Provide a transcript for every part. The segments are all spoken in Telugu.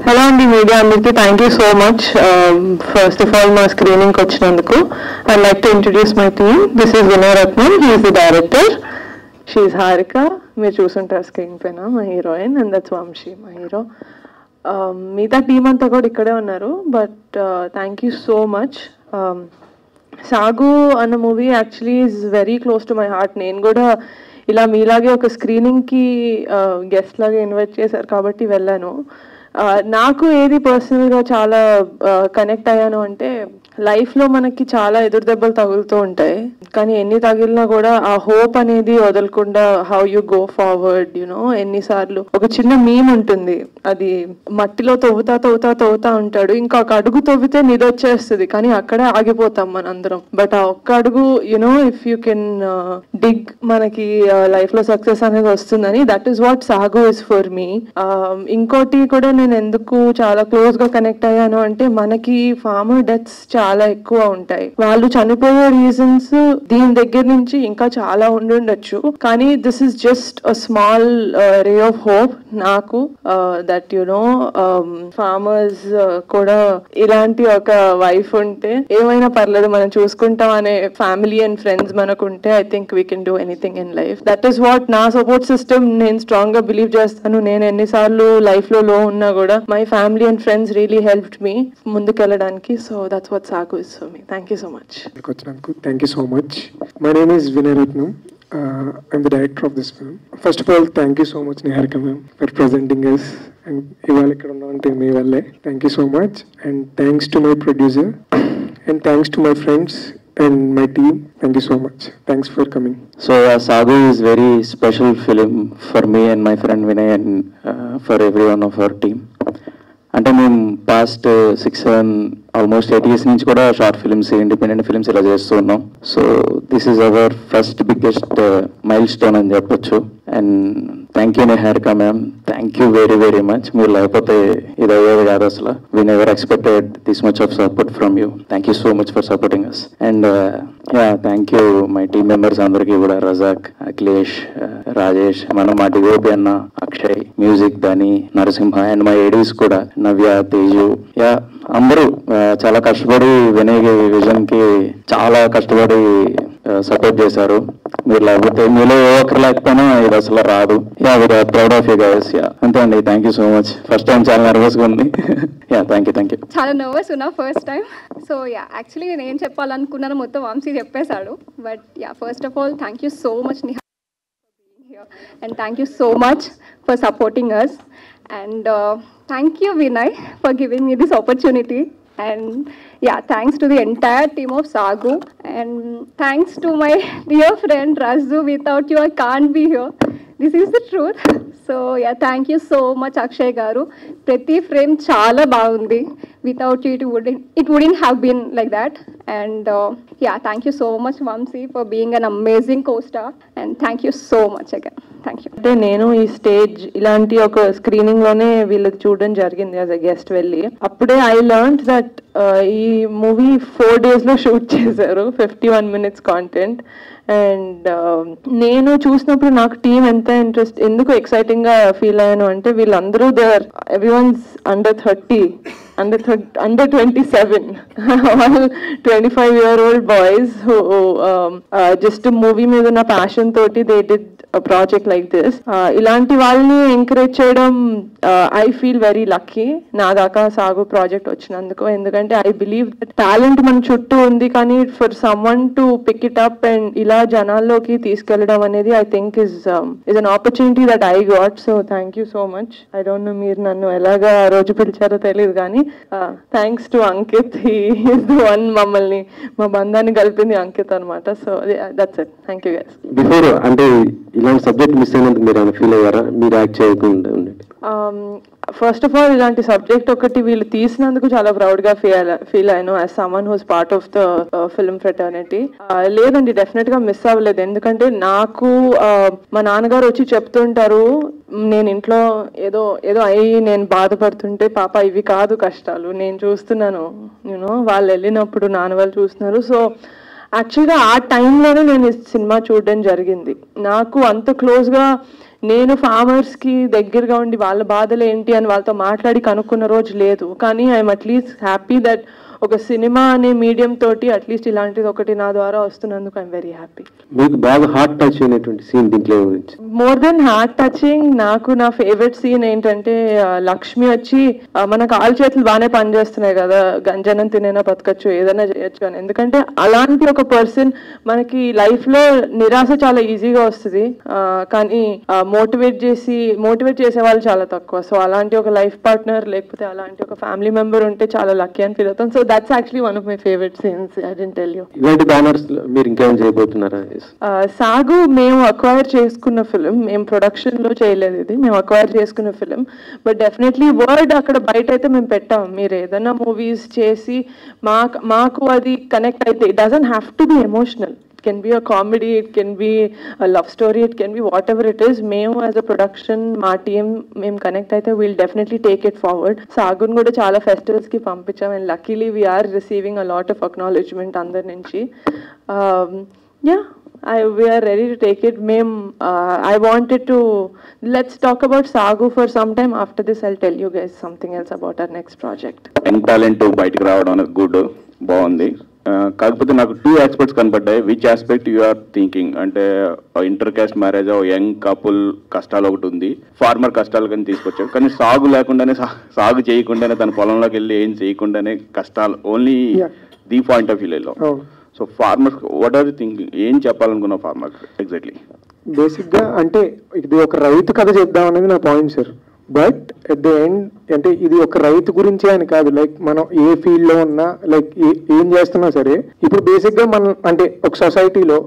హలో అండి మీడియా అందరికీ thank you so much. First of all మా స్క్రీనింగ్కి వచ్చినందుకు I like to introduce my team. This is Vinay Ratnam, he's the director. She's Harika, మీరు చూసుంటారు స్క్రీన్ పైన, మా హీరోయిన్. అండ్ దట్స్ వంశీ, మా హీరో. మిగతా టీం అంతా కూడా ఇక్కడే ఉన్నారు. But thank you so much. సాగు అన్న movie actually is very close to my heart. నేను కూడా ఇలా మీలాగే ఒక స్క్రీనింగ్కి గెస్ట్ లాగా ఇన్వైట్ చేశారు కాబట్టి వెళ్ళాను. నాకు ఏది పర్సనల్గా చాలా కనెక్ట్ అయ్యాను అంటే, లైఫ్లో మనకి చాలా ఎదురు దెబ్బలు తగులుతూ ఉంటాయి, కానీ ఎన్ని తగిలినా కూడా ఆ హోప్ అనేది వదలకుండా how you go forward you know. ఎన్నిసార్లు ఒక చిన్న మీమ్ ఉంటుంది, అది మట్టిలో తవ్వుతా ఉంటాడు, ఇంకొక అడుగు తవ్వితే నిదొచ్చేస్తుంది, కానీ అక్కడే ఆగిపోతాం మనందరం. బట్ ఆ ఒక్క అడుగు యునో ఇఫ్ యూ కెన్ డిగ్, మనకి లైఫ్లో సక్సెస్ అనేది వస్తుందని. That is what Saagu is for మీ. ఇంకోటి కూడా నేను ఎందుకు చాలా క్లోజ్ గా కనెక్ట్ అయ్యాను అంటే, మనకి ఫార్మర్ డెత్స్ చాలా ఎక్కువ ఉంటాయి. వాళ్ళు చనిపోయే రీజన్స్ దీని దగ్గర నుంచి ఇంకా చాలా ఉండుండొచ్చు, కానీ this is just a small ray of hope నాకు, దట్ యునో ఫార్మర్స్ కూడా ఇలాంటి ఒక వైఫ్ ఉంటే ఏమైనా పర్లేదు, మనం చూసుకుంటాం అనే ఫ్యామిలీ అండ్ ఫ్రెండ్స్ మనకు ఉంటే, I think we can do anything in life. That is what నా సపోర్ట్ సిస్టమ్. నేను స్ట్రాంగ్ గా బిలీవ్ చేస్తాను. నేను ఎన్నిసార్లు లైఫ్ లో ఉన్నా కూడా my family and friends really helped me ముందుకెళ్ళడానికి. So that's what Saagu is for me. Thank you so much. Thank you so much. My name is Vinay Ratnam. I'm the director of this film. First of all, thank you so much, Niharika ma'am, for presenting us. And ivala ikkada unnante mee valle. Thank you so much. And thanks to my producer. And thanks to my friends and my team. Thank you so much. Thanks for coming. So Sagu is very special film for me and my friend Vinay and for everyone of our team. అంటే మేము పాస్ట్ 6-7 ఆల్మోస్ట్ 8 years నుంచి కూడా షార్ట్ ఫిల్మ్స్, ఇండిపెండెంట్ ఫిల్మ్స్ ఇలా చేస్తూ ఉన్నాం. So this is our first biggest milestone అని చెప్పొచ్చు. And thank you Niharika ma'am, thank you very very much. మీరు లేకపోతే ఇది అయ్యేది కాదు అసలు. We never expected this much of support from you. Thank you so much for supporting us. And thank you my team members అందరికీ కూడా, రజాక్, అఖిలేష్, రాజేష్, మా డిఓపి అన్న, Akshay, music Dhani, Narasimha, and my ADs కూడా నవ్య, తేజు, అందరూ చాలా కష్టపడి వినయ్ విజన్ కి చాలా కష్టపడి సపోర్ట్ చేశారు. మీరు లేకపోతే మీలో ఏ ఒక్కరు లేకపోయినా ఇది అసలు రాదు. We're proud of you guys. అంతే అండి, thank you so much. First time చాలా నర్వస్ గా ఉంది. Thank you. చాలా నర్వస్ ఉన్నా ఫస్ట్ టైం. సో యాక్చువల్లీ నేను ఏం చెప్పాలనుకున్నాను మొత్తం వంశీ చెప్పేశాడు. But first of all thank you so much Niha and thank you so much for supporting us, and thank you Vinay for giving me this opportunity, and thanks to the entire team of Sagu, and thanks to my dear friend Razu. Without you I can't be here. This is the truth. So thank you so much Akshay garu. Prati frame chala baagundi. Without you it wouldn't have been like that. And thank you so much Vamsi for being an amazing co-star, and thank you so much again. Thank you. అంటే నేను ఈ స్టేజ్ ఇలాంటి ఒక స్క్రీనింగ్ లోనే వీళ్ళకి చూడడం జరిగింది యాజ్ అ గెస్ట్ వెళ్ళి. అప్పుడే ఐ లెర్న్డ్ దట్ ఈ మూవీ 4 days లో షూట్ చేశారు, 51 minutes కాంటెంట్. అండ్ నేను చూసినప్పుడు నాకు టీం ఎంత ఎందుకు ఎక్సైటింగ్ గా ఫీల్ అయ్యాను అంటే, వీళ్ళందరూ everyone's under 30, under 27, all 25-year-old boys who just movie మీద ఉన్న ప్యాషన్ తోటి they did a project like this. ఇలాంటి వాళ్ళని ఎంకరేజ్ చేయడం ఐ ఫీల్ వెరీ లక్కీ నా దాకా సాగు ప్రాజెక్ట్ వచ్చినందుకు. ఎందుకంటే ఐ బిలీవ్ దట్ టాలెంట్ మన చుట్టూ ఉంది, కానీ for someone to pick it up and ఇలా జనాల్లోకి తీసుకెళ్లడం అనేది I think is an opportunity that I got. So thank you so much. I don't know మీరు నన్ను ఎలాగా రోజు పిలిచారో తెలియదు, కానీ thanks to Ankit. He is the one మమ్మల్ని, మా బంధాన్ని కలిపింది అంకిత్ అనమాట. So that's it. Thank you guys. Before అంటే ఇలాంటి సబ్జెక్ట్ మిస్ అయినందుకు మీరు ఏమైనా ఫీల్ అయ్యారా? మీరు యాక్ట్ చేయకుండా ఉండేది. ఫస్ట్ ఆఫ్ ఆల్ ఇలాంటి సబ్జెక్ట్ ఒకటి వీళ్ళు తీసినందుకు చాలా ప్రౌడ్ గా ఫీల్ అయ్యాను as someone whose part of the film fraternity. లేదండి, డెఫినెట్ గా మిస్ అవ్వలేదు. ఎందుకంటే నాకు మా నాన్నగారు వచ్చి చెప్తుంటారు, నేను ఇంట్లో ఏదో అయ్యి నేను బాధపడుతుంటే, పాప ఇవి కాదు కష్టాలు, నేను చూస్తున్నాను, యూనో వాళ్ళు వెళ్ళినప్పుడు నాన్న వాళ్ళు చూస్తున్నారు. సో యాక్చువల్గా ఆ టైంలోనే నేను ఈ సినిమా చూడడం జరిగింది. నాకు అంత క్లోజ్గా నేను ఫార్మర్స్కి దగ్గరగా ఉండి వాళ్ళ బాధలు ఏంటి అని వాళ్ళతో మాట్లాడి కనుక్కున్న రోజు లేదు. కానీ ఐఎమ్ అట్లీస్ట్ హ్యాపీ దట్ ఒక సినిమా అనే మీడియం తోటి అట్లీస్ట్ ఇలాంటిది ఒకటి నా ద్వారా వస్తున్నందుకు ఐఎమ్ వెరీ హ్యాపీ. మీకు బాగా హార్ట్ టచ్ అయినటువంటి సీన్ దీంట్లో గురించి? మోర్ దెన్ హార్ట్ టచింగ్ నాకు నా ఫేవరెట్ సీన్ ఏంటంటే లక్ష్మి వచ్చి మన కాలు చేతులు బాగానే పనిచేస్తున్నాయి కదా, గంజనం తినేనా బతకచ్చు, ఏదైనా చేయొచ్చు అని. ఎందుకంటే అలాంటి ఒక పర్సన్ మనకి లైఫ్ లో నిరాశ చాలా ఈజీగా వస్తుంది, కానీ మోటివేట్ చేసే వాళ్ళు చాలా తక్కువ. సో అలాంటి ఒక లైఫ్ పార్ట్నర్ లేకపోతే అలాంటి ఒక ఫ్యామిలీ మెంబర్ ఉంటే చాలా లక్కీ అని ఫీల్ అవుతాం. So that's actually one of my favorite scenes. I didn't tell you. ఇలాంటి బ్యానర్స్ మీరు ఇంకేం చేయబోతున్నారా? సాగు మేము అక్వైర్ చేసుకున్న ఫిలిం, మేము ప్రొడక్షన్ లో చేయలేదు, ఇది మేము అక్వైర్ చేసుకున్న ఫిలిం. బట్ డెఫినెట్లీ వర్డ్ అక్కడ బయట అయితే మేము పెట్టాం. మీరు ఏదైనా మూవీస్ చేసి మాకు అది కనెక్ట్ అయితే, it doesn't have to be emotional. It can be a comedy, it can be a love story, it can be whatever it is. మేము as a production, మా టీం మేము కనెక్ట్ అయితే we'll definitely take it forward. సాగున్ కూడా చాలా ఫెస్టివల్స్కి పంపించాం and luckily we are receiving a lot of acknowledgement అందరి నుంచి. We are ready to take it. I wanted to, let's talk about Sagu for some time. After this I'll tell you guys something else about our next project. Young talent బయటకు రావడం అనేది గుడ్, బాగుంది. కాకపోతే నాకు 2 ఆస్పెక్ట్స్ కనపడ్డాయి. Which aspect you are thinking అంటే inter caste marriage, young couple కష్టాలు ఒకటి ఉంది, ఫార్మర్ కష్టాలు కానీ తీసుకొచ్చారు. కానీ సాగు లేకుండానే, సాగు చేయకుండానే, తన పొలంలోకి వెళ్ళి ఏం చేయకుండానే కష్టాలు, ఓన్లీ ది పాయింట్ ఆఫ్ వ్యూలో. So farmer what are you thinking, ఏం చెప్పాలనుకున్నావు ఫార్మర్ ఎగ్జాక్ట్లీ? బేసిక్గా అంటే ఇది ఒక రైతు కథ చెప్దాం అనేది నా point sir. But at the end అంటే ఇది ఒక రైతు గురించే అని కాదు, లైక్ మనం ఏ ఫీల్డ్ లో ఉన్నా, లైక్ ఏం చేస్తున్నా సరే, ఇప్పుడు బేసిక్ గా మనం అంటే ఒక సొసైటీలో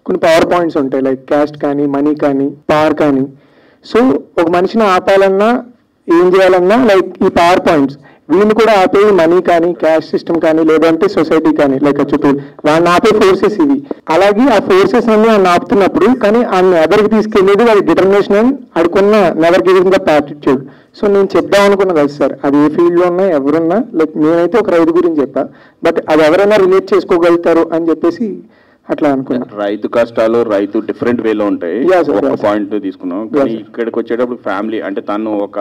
కొన్ని పవర్ పాయింట్స్ ఉంటాయి, లైక్ క్యాస్ట్ కానీ, మనీ కానీ, పవర్ కానీ. సో ఒక మనిషిని ఆపాలన్నా, ఏం చేయాలన్నా, లైక్ ఈ పవర్ పాయింట్స్ వీళ్ళు కూడా ఆపే మనీ కానీ, క్యాస్ట్ సిస్టమ్ కానీ, లేదంటే సొసైటీ కానీ, లైక్ చుట్టూ వాళ్ళని ఆపే ఫోర్సెస్ ఇవి. అలాగే ఆ ఫోర్సెస్ అన్ని ఆయన ఆపుతున్నప్పుడు కానీ ఆయన ఎదరికి తీసుకెళ్ళేది వాడి డిటర్మినేషన్ అండ్ ఆడుకున్న never giving up attitude. So నేను చెప్దాం అనుకున్నది అది సార్. అది ఏ ఫీల్డ్లో ఉన్నా, ఎవరున్నా, లైక్ నేనైతే ఒక రైతు గురించి చెప్పా, బట్ అది ఎవరైనా రిలేట్ చేసుకోగలుగుతారు అని చెప్పేసి అట్లా అనుకున్నా. రైతు కష్టాలు, రైతు డిఫరెంట్ వేలో ఉంటాయి. ఒక పాయింట్ తీసుకున్నాం, కానీ ఇక్కడికి వచ్చేటప్పుడు ఫ్యామిలీ అంటే తను ఒక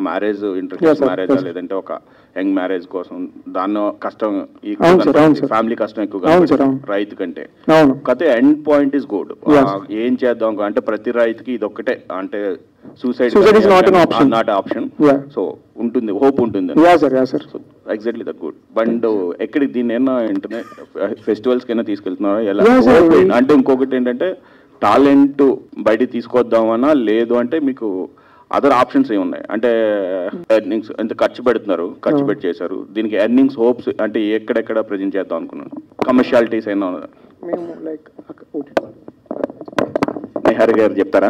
మ్యారేజ్, ఇంటర్ మ్యారేజ్ లేదంటే ఒక యంగ్ మ్యారేజ్ కోసం దాని కష్టం, ఫ్యామిలీ కష్టం ఎక్కువగా రైతు కంటే. కాకపోతే ఎండ్ పాయింట్ ఇస్ గుడ్. ఏం చేద్దాం అంటే ప్రతి రైతుకి ఇది ఒక్కటే, అంటే సూసైడ్ నాట్ ఆప్షన్. సో ఉంటుంది, హోప్ ఉంటుంది. Exactly that good. బట్ ఎక్కడికి దీన్ని ఏమన్నా ఇంటర్నెట్ ఫెస్టివల్స్ కైనా తీసుకెళ్తున్నారా ఎలా? అంటే ఇంకొకటి ఏంటంటే టాలెంట్ బయటికి తీసుకొద్దామన్నా, లేదు అంటే మీకు అదర్ ఆప్షన్స్ ఏమి ఉన్నాయి అంటే ఎర్నింగ్స్ ఎంత ఖర్చు పెట్టి చేశారు, దీనికి ఎర్నింగ్స్ హోప్స్ అంటే ఎక్కడెక్కడ ప్రజెంట్ చేద్దాం అనుకున్నాను, కమర్షియాలిటీస్ అయినా నిహార్ గారు చెప్తారా?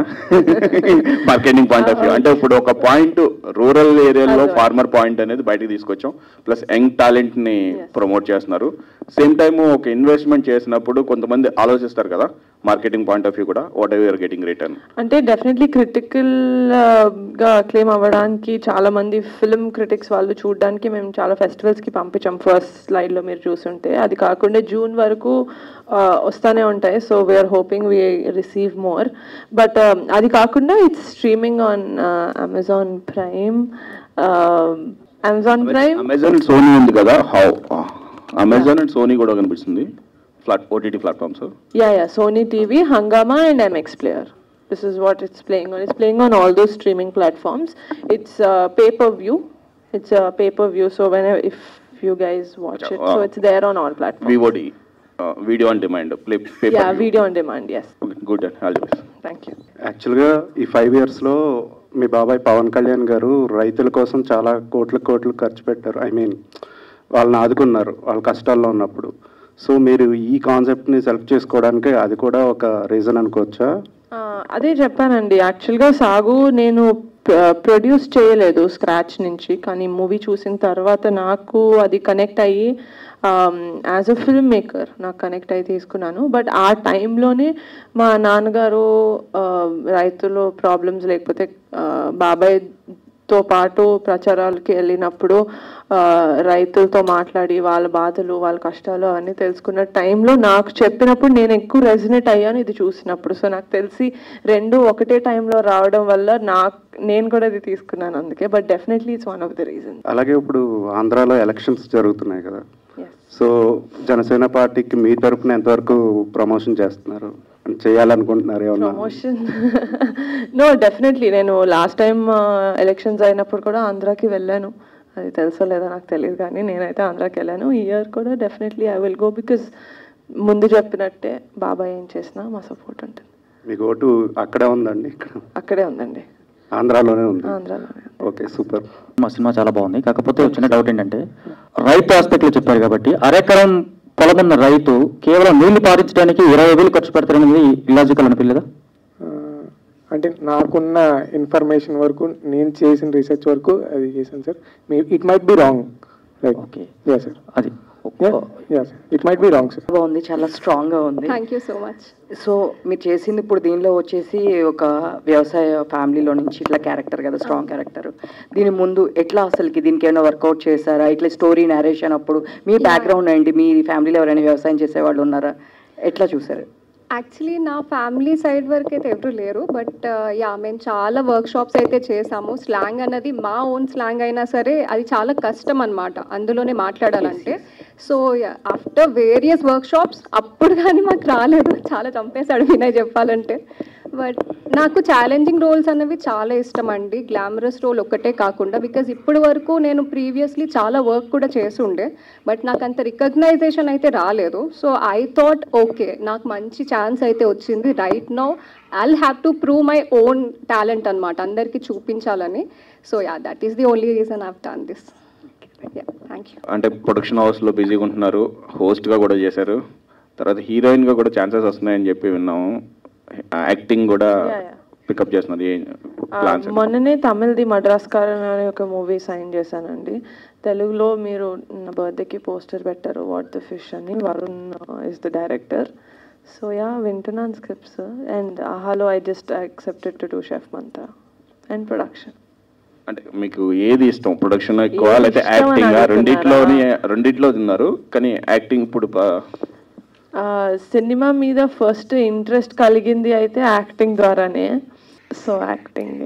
మార్కెటింగ్ పాయింట్ ఆఫ్ వ్యూ అంటే ఇప్పుడు ఒక పాయింట్ రూరల్ ఏరియాలో ఫార్మర్ పాయింట్ అనేది బయటకు తీసుకొచ్చాం, ప్లస్ యంగ్ టాలెంట్ ని ప్రమోట్ చేస్తున్నారు. సేమ్ టైమ్ ఒక ఇన్వెస్ట్మెంట్ చేసినప్పుడు కొంతమంది ఆలోచిస్తారు కదా, మార్కెటింగ్ పాయింట్ ఆఫ్ వ్యూ కూడా whatever you're getting return అంటే డెఫినెట్లీ క్రిటికల్ గా క్లెయిమ్ అవ్వడానికి చాలా మంది ఫిల్మ్ క్రిటిక్స్ వాళ్ళు చూడడానికి మేము చాలా ఫెస్టివల్స్ కి పంపించాం. ఫస్ట్ స్లైడ్ లో మీరు చూసుంటే, అది కాకుండా జూన్ వరకు వస్తానే ఉంటాయి. So we're hoping we receive more. But అది కాకుండా it's streaming on Amazon Prime. Amazon Sony ఉంది కదా, హౌ అమెజాన్ అండ్ సోనీ కూడా కనిపిస్తుంది OTT platforms. Yeah, Sony TV, Hungama and MX Player. This is what it's playing on. It's playing on all those streaming platforms. It's pay-per-view. It's a pay-per-view. So whenever, if you guys watch it, so it's there on all platforms. VOD, video on demand. Pay-per-view. Yeah, video on demand. Yes. Okay, good. All the best. Thank you. యాక్చువల్గా ఈ 5 yearsలో మీ బాబాయ్ పవన్ కళ్యాణ్ గారు రైతుల కోసం చాలా కోట్లు ఖర్చు పెట్టారు. ఐ మీన్ వాళ్ళని ఆదుకున్నారు వాళ్ళ కష్టాల్లో ఉన్నప్పుడు. సో మీరు ఈ కాన్సెప్ట్ని సెలెక్ట్ చేసుకోవడానికి అది కూడా ఒక రీజన్ అనుకోవచ్చా? అదే చెప్పానండి, యాక్చువల్గా సాగు నేను ప్రొడ్యూస్ చేయలేదు స్క్రాచ్ నుంచి, కానీ మూవీ చూసిన తర్వాత నాకు అది కనెక్ట్ అయ్యి యాజ్ అ ఫిల్మ్ మేకర్ నాకు కనెక్ట్ అయ్యి తీసుకున్నాను. బట్ ఆ టైంలోనే మా నాన్నగారు రైతులు ప్రాబ్లమ్స్ లేకపోతే బాబాయ్ తో పాటు ప్రచారాలకి వెళ్ళినప్పుడు రైతులతో మాట్లాడి వాళ్ళ బాధలు వాళ్ళ కష్టాలు అవన్నీ తెలుసుకున్న టైంలో నాకు చెప్పినప్పుడు నేను ఎక్కువ రెజినేట్ అయ్యాను ఇది చూసినప్పుడు. సో నాకు తెలిసి రెండు ఒకటే టైంలో రావడం వల్ల నేను కూడా ఇది తీసుకున్నాను అందుకే. But definitely it's one of the reason. అలాగే ఇప్పుడు ఆంధ్రాలో ఎలక్షన్స్ జరుగుతున్నాయి కదా, సో జనసేన పార్టీకి మీ తరఫున ఎంతవరకు ప్రమోషన్ చేస్తున్నారు, చేయాలనుకుంటున్నారు ఏమన్నా? Promotion no, definitely. నేను లాస్ట్ టైం ఎలక్షన్స్ అయినప్పుడు కూడా ఆంధ్రాకి వెళ్ళాను. అది తెలుసో లేదో నాకు తెలియదు కానీ నేనైతే ఆంధ్రాకి వెళ్ళాను. ఈ ఇయర్ కూడా definitely I will go, because ముందు చెప్పినట్టే బాబాయ్ ఏం చేసినా మా సపోర్ట్ ఉంటుంది. మీకు ఓటు అక్కడే ఉందండి? అక్కడే ఉందండి, ఆంధ్రాలోనే ఉంది. ఆంధ్రాలోనే. Okay, super. మా సినిమా చాలా బాగుంది. కాకపోతే చిన్న డౌట్ ఏంటంటే, రైతు ఆస్పెక్ట్లో చెప్పారు కాబట్టి అరెకరం పొలం ఉన్న రైతు కేవలం నీళ్లు పారించడానికి 20,000 ఖర్చు పెడతారనేది ఇలాజికల్ అనిపించలేదా? అంటే నాకున్న ఇన్ఫర్మేషన్ వరకు, నేను చేసిన రీసెర్చ్ వరకు అది చేశాను sir. It might be wrong. Okay, sir అది it might be wrong sir. బాగుంది, చాలా స్ట్రాంగ్గా ఉంది. Thank you so much. So మీరు చేసింది ఇప్పుడు దీనిలో వచ్చేసి ఒక వ్యవసాయ ఫ్యామిలీలో నుంచి ఇట్లా క్యారెక్టర్ కదా, స్ట్రాంగ్ క్యారెక్టర్. దీని ముందు ఎట్లా అసలుకి దీనికి ఏమైనా వర్కౌట్ చేశారా? ఇట్లా స్టోరీ నేరేషన్ అప్పుడు మీ బ్యాక్గ్రౌండ్ ఏంటి? మీ ఫ్యామిలీలో ఎవరైనా వ్యవసాయం చేసేవాళ్ళు ఉన్నారా? ఎట్లా చూసారు? యాక్చువల్లీ నా ఫ్యామిలీ సైడ్ వరకు అయితే ఎవరు లేరు, బట్ యా మేము చాలా వర్క్ షాప్స్ అయితే చేసాము. స్లాంగ్ అన్నది మా ఓన్ స్లాంగ్ అయినా సరే అది చాలా కష్టం అనమాట అందులోనే మాట్లాడాలంటే. So after various work shops అప్పుడు కానీ మాకు రాలేదు, చాలా చంపేశాడు వినయ్ చెప్పాలంటే. బట్ నాకు ఛాలెంజింగ్ రోల్స్ అనేవి చాలా ఇష్టం అండి, గ్లామరస్ రోల్ ఒక్కటే కాకుండా. బికాజ్ ఇప్పటి వరకు నేను ప్రీవియస్లీ చాలా వర్క్ కూడా చేసి ఉండే, బట్ నాకు అంత రికగ్నైజేషన్ అయితే రాలేదు. సో ఐ థాట్ ఓకే, నాకు మంచి ఛాన్స్ అయితే వచ్చింది. Right now I'll have to prove my own talent అనమాట, అందరికీ చూపించాలని. So yeah, that is the only reason I have done this. Thank you. అంటే ప్రొడక్షన్ హౌస్లో బిజీగా ఉంటున్నారు, హోస్ట్గా కూడా చేశారు, తర్వాత హీరోయిన్గా కూడా ఛాన్సెస్ వస్తున్నాయని చెప్పి విన్నాము. యాక్టింగ్ కూడా పికప్ చేస్తున్నది. మొన్ననే తమిళ్ది మద్రాస్కారన్ అనే ఒక మూవీ సైన్ చేశానండి. తెలుగులో మీరు నా బర్త్డేకి పోస్టర్ పెట్టారు, వాట్ ద ఫిష్ అని. Varun is the director. So yeah, వింటున్నాను స్క్రిప్ట్స్. అండ్ ఆహాలో I just accepted to do chef Mantra and production. అంటే మీకు ఏది ఇష్టం, ప్రొడక్షన్ ఎక్కువ లేకపోతే యాక్టింగ్? రెండిట్లో ఉన్నారు, కానీ యాక్టింగ్ ఇప్పుడు సినిమా మీద ఫస్ట్ ఇంట్రెస్ట్ కలిగింది అయితే యాక్టింగ్ ద్వారానే. So acting.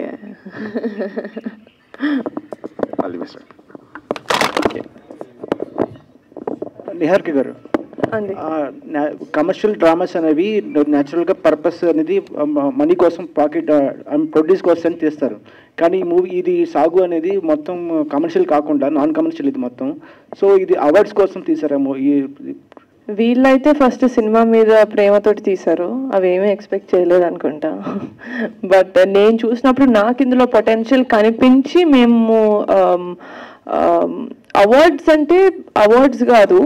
నిహారిక గారు, కమర్షియల్ డ్రామాస్ అనేవి న్యాచురల్గా పర్పస్ అనేది మనీ కోసం, పాకెట్ ప్రొడ్యూస్ కోసం తీస్తారు. కానీ ఈ మూవీ ఇది సాగు అనేది మొత్తం కమర్షియల్ కాకుండా నాన్ కమర్షియల్ ఇది మొత్తం. సో ఇది అవార్డ్స్ కోసం తీసారేమో. వీళ్ళైతే ఫస్ట్ సినిమా మీద ప్రేమతోటి తీశారు, అవేమీ ఎక్స్పెక్ట్ చేయలేదు అనుకుంటా. బట్ నేను చూసినప్పుడు నాకు ఇందులో పొటెన్షియల్ కనిపించి మేము అవార్డ్స్ అంటే అవార్డ్స్ కాదు,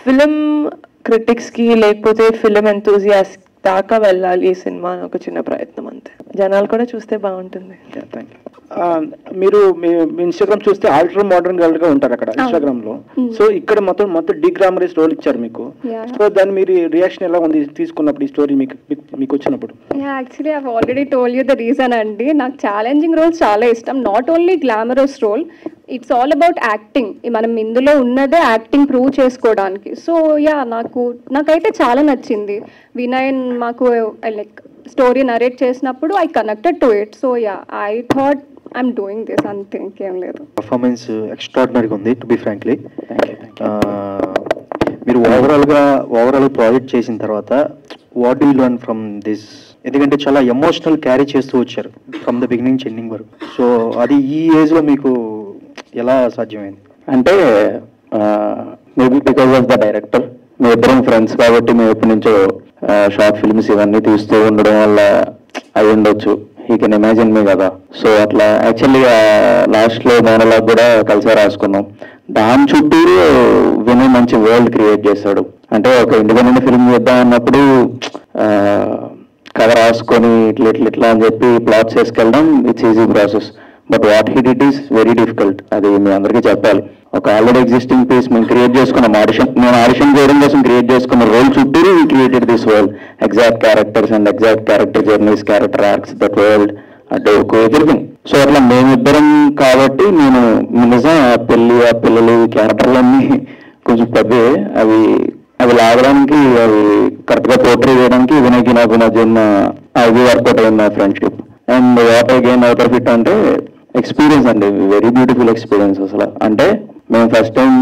ఫిలిం క్రిటిక్స్కి లేకపోతే ఫిలిం ఎంతూజియాస్ దాకా వెళ్ళాలి ఈ సినిమా ఒక చిన్న ప్రయత్నం అంతే. జనాలు కూడా చూస్తే బాగుంటుంది. Thank you. మీరు మీ ఇన్స్టాగ్రామ్ చూస్తే ఆల్ట్రా మోడర్న్ గర్ల్ గా ఉంటారు అక్కడ ఇన్స్టాగ్రామ్ లో. సో ఇక్కడ మొత్తం డిగ్రామరైజ్ రోల్ ఇచ్చారు మీకు. సో దాని మీరు రియాక్షన్ ఎలా ఉంది తీసుకున్నప్పుడు, ఈ స్టోరీ మీకు వచ్చినప్పుడు? Actually I already told you the reason అండి. నాకు ఛాలెంజింగ్ రోల్స్ చాలా ఇష్టం, not only glamorous role, it's all about acting. మనం ఇందులో ఉన్నదే యాక్టింగ్ ప్రూవ్ చేసుకోవడానికి. సో యా, నాకైతే చాలా నచ్చింది. వినయ్ మాకు లైక్ స్టోరీ నరేట్ చేసినప్పుడు I connected to it. So yeah, I thought I'm doing this, అంతే, ఇంకేం లేదు. పర్ఫార్మెన్స్ ఎక్స్ట్రాడినరీగా ఉంది టు బి ఫ్రాంక్లీ. మీరు ఓవరాల్ ప్రాజెక్ట్ చేసిన తర్వాత what you learn from this? ఎందుకంటే చాలా ఎమోషనల్ క్యారీ చేస్తూ వచ్చారు ఫ్రమ్ ద బిగినింగ్ ఎండింగ్ వరకు. సో అది ఈ ఏజ్లో మీకు ఎలా సాధ్యమైంది? అంటే maybe because of the director. మేము ఇద్దరం ఫ్రెండ్స్ కాబట్టి మేము ఎప్పటి నుంచో షార్ట్ ఫిల్మ్స్ ఇవన్నీ తీస్తూ ఉండడం వల్ల అయి ఉండొచ్చు. యూ కెన్ ఇమాజిన్ మీ కదా. సో అట్లా యాక్చువల్లీ లాస్ట్లో మోనోలాగ్ కూడా కలిసి రాసుకున్నాం. దాని చుట్టూ వినయ్ మంచి వరల్డ్ క్రియేట్ చేశాడు. అంటే ఒక ఇండిపెండెంట్ ఫిల్మ్ చేద్దాం అన్నప్పుడు కథ రాసుకొని ఇట్లా అని చెప్పి ప్లాట్స్ చేసుకెళ్ళడం it's easy process. But what he did is very difficult. అది మీ అందరికీ చెప్పాలి. ఒక ఆల్రెడీ ఎగ్జిస్టింగ్ పీస్ మేము క్రియేట్ చేసుకున్నాం. నేను ఆడిషన్ చేయడం కోసం క్రియేట్ చేసుకున్న రోల్ చుట్టూ we created this world, exact characters and exact character journeys, character arcs, that world అంటే ఒక ఎవ్రీథింగ్. సో అట్లా మేమిద్దరం కాబట్టి నేను నిజం ఆ పిల్లలు క్యారెక్టర్లన్నీ కొంచెం పెద్దవి, అవి లాగడానికి అవి కరెక్ట్గా పోర్ట్రే చేయడానికి వినయ్కి నాకు మధ్య అది వర్కౌట్ అయింది friendship. And what I gain out of it అంటే ఎక్స్పీరియన్స్ అండి, వెరీ బ్యూటిఫుల్ ఎక్స్పీరియన్స్ అసలు. అంటే మేము ఫస్ట్ టైం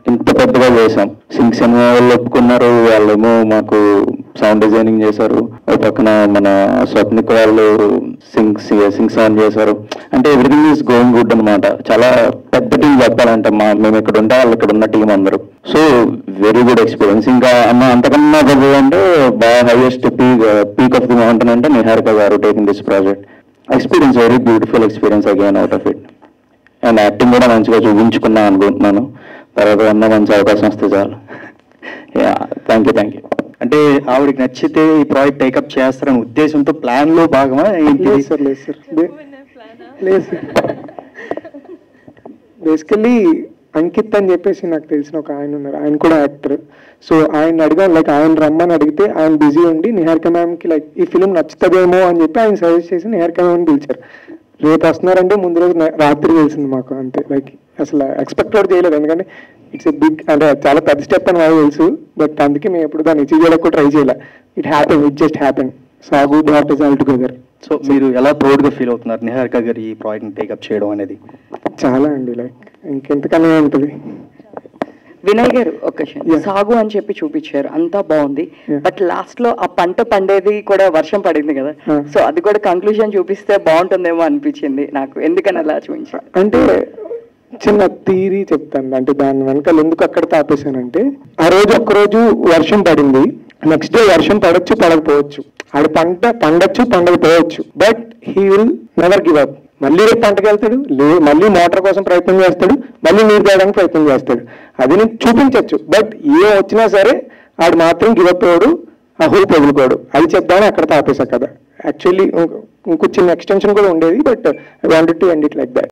ఇంత పెద్దగా చేసాం. సినిమా వాళ్ళు ఒప్పుకున్నారు, వాళ్ళేమో మాకు సౌండ్ డిజైనింగ్ చేశారు, ఒక పక్కన మన స్వప్నిక్ వాళ్ళు సింగ్ సౌండ్ చేశారు. అంటే ఎవ్రీథింగ్ ఈజ్ గోయింగ్ గుడ్ అనమాట. చాలా పెద్ద టీం చెప్పాలంటే మేము ఇక్కడ ఉంటే వాళ్ళు ఇక్కడ ఉన్న టీం అందరూ. So very good experience. ఇంకా అంతకన్నా పెద్దది అంటే బాగా highest peak of the mountain అంటే నిహారిక గారు taking this project. Experience very beautiful experience again out of it. And acting కూడా మంచిగా చూపించుకున్నా అనుకుంటున్నాను. తర్వాత అన్న మంచి అవకాశం వస్తే చాలు. Thank you. అంటే ఆవిడకి నచ్చితే ఈ ప్రాజెక్ట్ టేకప్ చేస్తారనే ఉద్దేశంతో ప్లాన్ లో భాగమా ఏంటి? లేదు సార్ బేసికల్లీ అంకిత్ అని చెప్పేసి నాకు తెలిసిన ఒక ఆయన ఉన్నారు, ఆయన కూడా యాక్టర్. సో ఆయన అడిగాను, లైక్ ఆయన రమ్మని అడిగితే ఆయన బిజీ ఉండి నిహారిక మ్యామ్కి లైక్ ఈ ఫిలిం నచ్చుతుందేమో అని చెప్పి ఆయన సజెస్ట్ చేసి నిహారిక మ్యామ్ని పిలిచారు. రేపు వస్తున్నారంటే ముందు రోజు రాత్రి తెలిసింది మాకు. అంతే, లైక్ అసలు ఎక్స్పెక్ట్ కూడా చేయలేదు, ఎందుకంటే ఇట్స్ ఎ బిగ్ అంటే చాలా పెద్ద స్టెప్ అని నాకు తెలుసు. బట్ అందుకే మేము ఎప్పుడు దాన్ని అచీవ్ చేయలేక ట్రై చేయలే. It just happen. Saagu brought us all together. So మీరు ఎలా ప్రౌడ్గా ఫీల్ అవుతున్నారు నిహారిక గారు ఈ ప్రాజెక్ట్ని టేకప్ చేయడం అనేది? చాలా అండి, లైక్ ఇంకెంతకన్నా ఉంటుంది. వినయ్ గారు ఒక సాగు అని చెప్పి చూపించారు, అంతా బాగుంది. బట్ లాస్ట్ లో ఆ పంట పండేది కూడా వర్షం పడింది కదా, సో అది కూడా కంక్లూజన్ చూపిస్తే బాగుంటుందేమో అనిపించింది నాకు. ఎందుకని అలా చూపించారు అంటే చిన్న థియరీ చెప్తాను. అంటే దాని వెనకాల ఎందుకు అక్కడ తాపేశానంటే, ఆ రోజు ఒక్కరోజు వర్షం పడింది, నెక్స్ట్ డే వర్షం పడొచ్చు పడకపోవచ్చు, ఆడు పంట పండొచ్చు పండకపోవచ్చు, but he will never give up. మళ్ళీ రేపు పంటకి వెళ్తాడు, మళ్ళీ మోటార్ కోసం ప్రయత్నం చేస్తాడు, మళ్ళీ నీరు తేయడానికి ప్రయత్నం చేస్తాడు. అది నేను చూపించవచ్చు, బట్ ఏం వచ్చినా సరే ఆడు మాత్రం గివ్ అప్ అయ్యాడు, ఆ హోల్ వదులుకోడు. అది చెప్దామని అక్కడ తాపేశా కదా. యాక్చువల్లీ ఇంకో చిన్న ఎక్స్టెన్షన్ కూడా ఉండేది, but I wanted to end it like that.